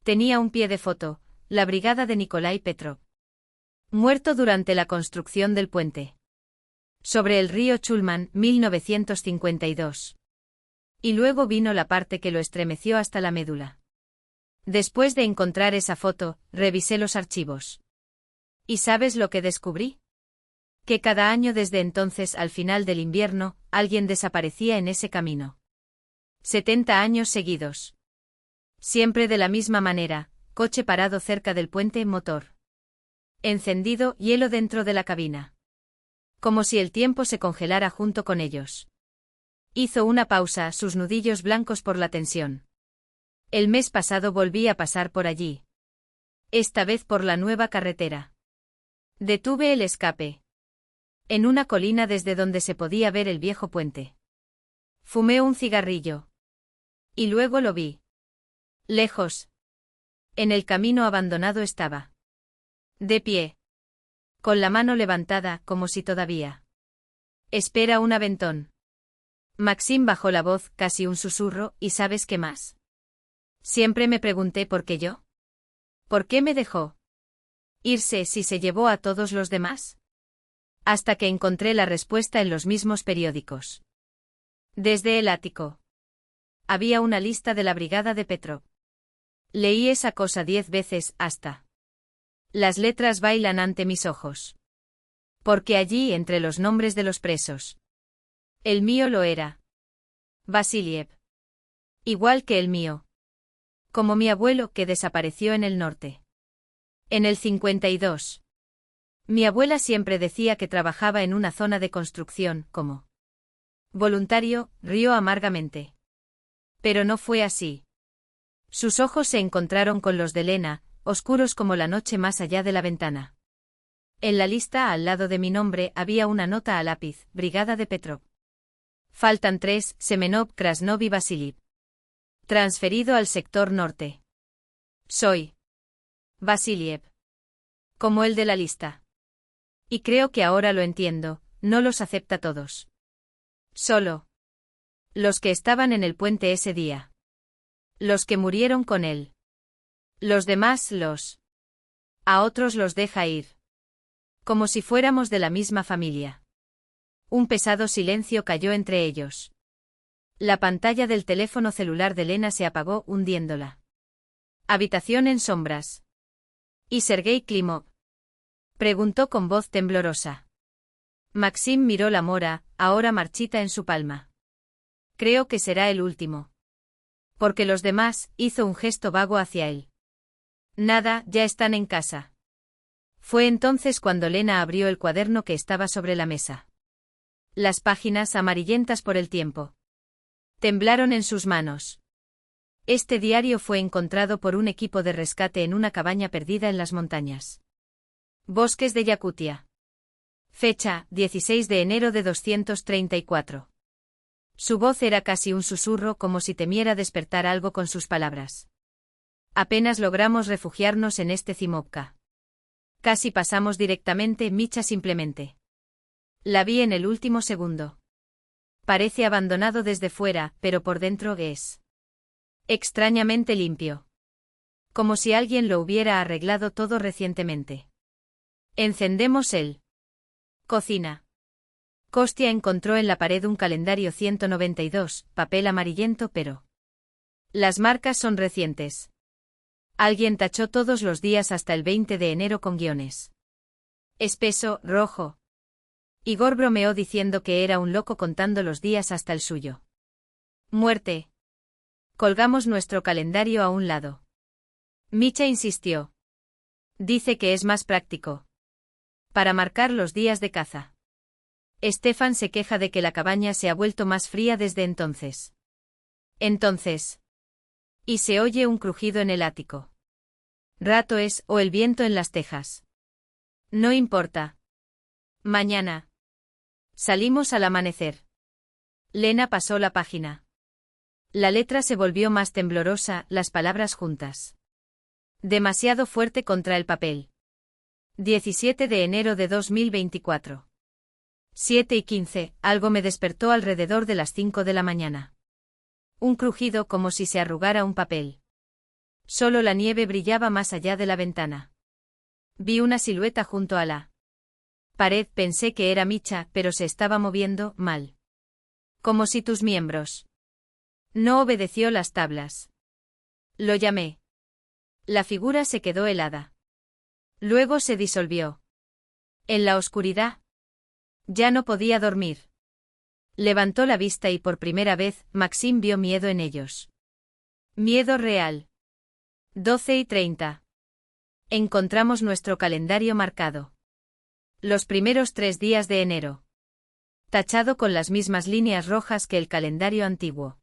Tenía un pie de foto, la brigada de Nikolai Petrov. Muerto durante la construcción del puente. Sobre el río Chulman, 1952. Y luego vino la parte que lo estremeció hasta la médula. Después de encontrar esa foto, revisé los archivos. ¿Y sabes lo que descubrí? Que cada año desde entonces al final del invierno, alguien desaparecía en ese camino. 70 años seguidos. Siempre de la misma manera, coche parado cerca del puente, motor encendido, hielo dentro de la cabina. Como si el tiempo se congelara junto con ellos. Hizo una pausa, sus nudillos blancos por la tensión. El mes pasado volví a pasar por allí. Esta vez por la nueva carretera. Detuve el escape. En una colina desde donde se podía ver el viejo puente. Fumé un cigarrillo. Y luego lo vi. Lejos. En el camino abandonado estaba. De pie. Con la mano levantada, como si todavía. Espera un aventón. Maxim bajó la voz, casi un susurro, ¿y sabes qué más? Siempre me pregunté por qué yo. ¿Por qué me dejó irse si se llevó a todos los demás? Hasta que encontré la respuesta en los mismos periódicos. Desde el ático. Había una lista de la brigada de Petrov. Leí esa cosa 10 veces, hasta. Las letras bailan ante mis ojos. Porque allí, entre los nombres de los presos. El mío lo era. Vasiliev. Igual que el mío. Como mi abuelo que desapareció en el norte. En el 52. Mi abuela siempre decía que trabajaba en una zona de construcción, como voluntario, rió amargamente. Pero no fue así. Sus ojos se encontraron con los de Lena, oscuros como la noche más allá de la ventana. En la lista al lado de mi nombre había una nota a lápiz, Brigada de Petrov. Faltan 3, Semenov, Krasnov y Vasiliev. Transferido al sector norte. Soy Vasiliev. Como el de la lista. Y creo que ahora lo entiendo, no los acepta todos. Solo los que estaban en el puente ese día. Los que murieron con él. Los demás a otros los deja ir. Como si fuéramos de la misma familia. Un pesado silencio cayó entre ellos. La pantalla del teléfono celular de Lena se apagó hundiéndola. Habitación en sombras. ¿Y Sergei Klimov? Preguntó con voz temblorosa. Maxim miró la mora, ahora marchita en su palma. Creo que será el último. Porque los demás, hizo un gesto vago hacia él. Nada, ya están en casa. Fue entonces cuando Lena abrió el cuaderno que estaba sobre la mesa. Las páginas amarillentas por el tiempo. Temblaron en sus manos. Este diario fue encontrado por un equipo de rescate en una cabaña perdida en las montañas. Bosques de Yakutia. Fecha, 16 de enero de 234. Su voz era casi un susurro como si temiera despertar algo con sus palabras. Apenas logramos refugiarnos en este Zimovka. Casi pasamos directamente, Micha simplemente. La vi en el último segundo. Parece abandonado desde fuera, pero por dentro es extrañamente limpio. Como si alguien lo hubiera arreglado todo recientemente. Encendemos el cocina. Kostia encontró en la pared un calendario 192, papel amarillento pero las marcas son recientes. Alguien tachó todos los días hasta el 20 de enero con guiones. Espeso, rojo. Igor bromeó diciendo que era un loco contando los días hasta el suyo. Muerte. Colgamos nuestro calendario a un lado. Micha insistió. Dice que es más práctico. Para marcar los días de caza. Stefan se queja de que la cabaña se ha vuelto más fría desde entonces. Y se oye un crujido en el ático. Rato es, o el viento en las tejas. No importa. Mañana. Salimos al amanecer. Lena pasó la página. La letra se volvió más temblorosa, las palabras juntas. Demasiado fuerte contra el papel. 17 de enero de 2024. 7:15, algo me despertó alrededor de las 5 de la mañana. Un crujido como si se arrugara un papel. Solo la nieve brillaba más allá de la ventana. Vi una silueta junto a la pared, pensé que era Micha, pero se estaba moviendo mal. Como si tus miembros. No obedeció las tablas. Lo llamé. La figura se quedó helada. Luego se disolvió. En la oscuridad. Ya no podía dormir. Levantó la vista y por primera vez, Maxim vio miedo en ellos. Miedo real. 12:30. Encontramos nuestro calendario marcado. Los primeros 3 días de enero. Tachado con las mismas líneas rojas que el calendario antiguo.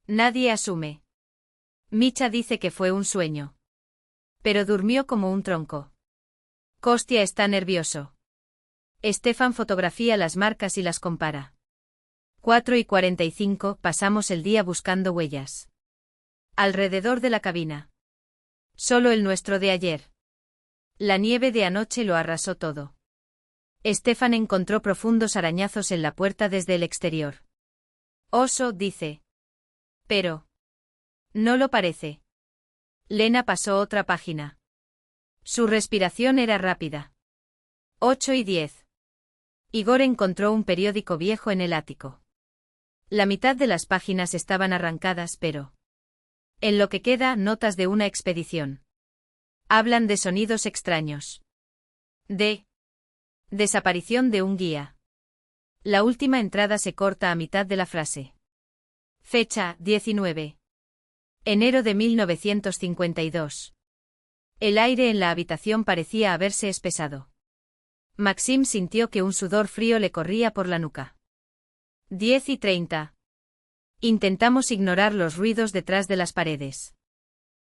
Nadie asume. Micha dice que fue un sueño. Pero durmió como un tronco. Kostia está nervioso. Stefan fotografía las marcas y las compara. 4:45, pasamos el día buscando huellas. Alrededor de la cabina. Solo el nuestro de ayer. La nieve de anoche lo arrasó todo. Stefan encontró profundos arañazos en la puerta desde el exterior. Oso, dice. Pero. No lo parece. Lena pasó otra página. Su respiración era rápida. 8:10. Igor encontró un periódico viejo en el ático. La mitad de las páginas estaban arrancadas, pero en lo que queda, notas de una expedición. Hablan de sonidos extraños. De desaparición de un guía. La última entrada se corta a mitad de la frase. Fecha, 19. Enero de 1952. El aire en la habitación parecía haberse espesado. Maxim sintió que un sudor frío le corría por la nuca. 10:30. Intentamos ignorar los ruidos detrás de las paredes.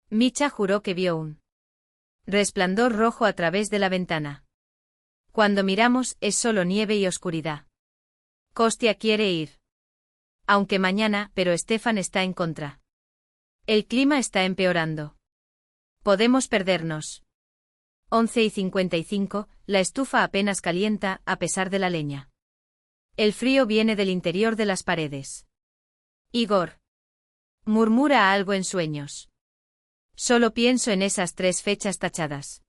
Micha juró que vio un resplandor rojo a través de la ventana. Cuando miramos, es solo nieve y oscuridad. Kostya quiere ir. Aunque mañana, pero Stefan está en contra. El clima está empeorando. Podemos perdernos. 11:55, la estufa apenas calienta, a pesar de la leña. El frío viene del interior de las paredes. Igor. Murmura algo en sueños. Solo pienso en esas 3 fechas tachadas.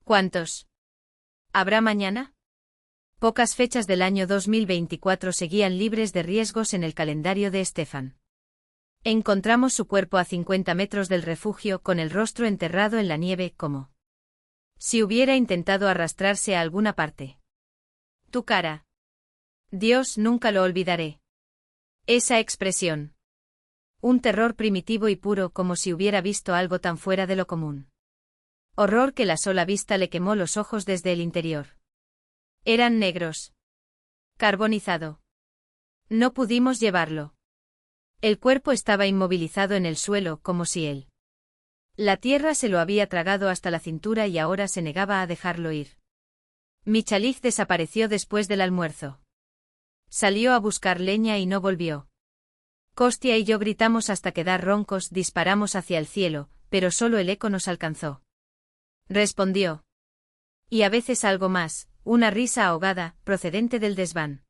¿Cuántos habrá mañana? Pocas fechas del año 2024 seguían libres de riesgos en el calendario de Stefan. Encontramos su cuerpo a 50 metros del refugio con el rostro enterrado en la nieve como si hubiera intentado arrastrarse a alguna parte. Tu cara. Dios, nunca lo olvidaré. Esa expresión. Un terror primitivo y puro como si hubiera visto algo tan fuera de lo común. Horror que la sola vista le quemó los ojos desde el interior. Eran negros. Carbonizado. No pudimos llevarlo. El cuerpo estaba inmovilizado en el suelo como si la tierra se lo había tragado hasta la cintura y ahora se negaba a dejarlo ir. Michalik desapareció después del almuerzo. Salió a buscar leña y no volvió. Kostya y yo gritamos hasta quedar roncos, disparamos hacia el cielo, pero solo el eco nos alcanzó. Respondió. Y a veces algo más, una risa ahogada, procedente del desván.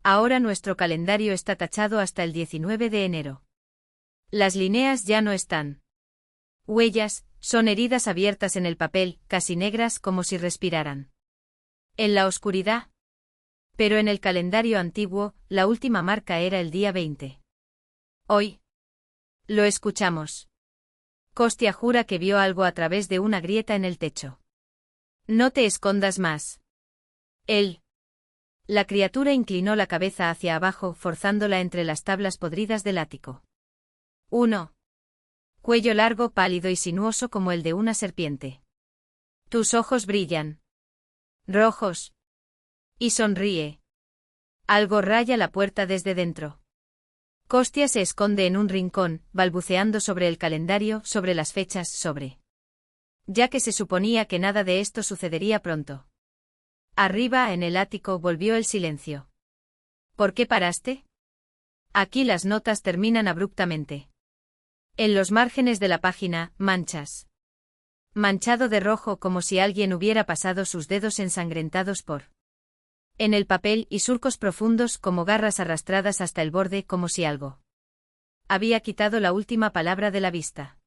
Ahora nuestro calendario está tachado hasta el 19 de enero. Las líneas ya no están. Huellas, son heridas abiertas en el papel, casi negras como si respiraran. En la oscuridad. Pero en el calendario antiguo, la última marca era el día 20. Hoy. Lo escuchamos. Kostya jura que vio algo a través de una grieta en el techo. No te escondas más. La criatura inclinó la cabeza hacia abajo, forzándola entre las tablas podridas del ático. 1. Cuello largo, pálido y sinuoso como el de una serpiente. Tus ojos brillan. Rojos. Y sonríe. Algo raya la puerta desde dentro. Kostya se esconde en un rincón, balbuceando sobre el calendario, sobre las fechas, sobre. Ya que se suponía que nada de esto sucedería pronto. Arriba, en el ático, volvió el silencio. ¿Por qué paraste? Aquí las notas terminan abruptamente. En los márgenes de la página, manchas. Manchado de rojo como si alguien hubiera pasado sus dedos ensangrentados por. En el papel y surcos profundos como garras arrastradas hasta el borde como si algo había quitado la última palabra de la vista.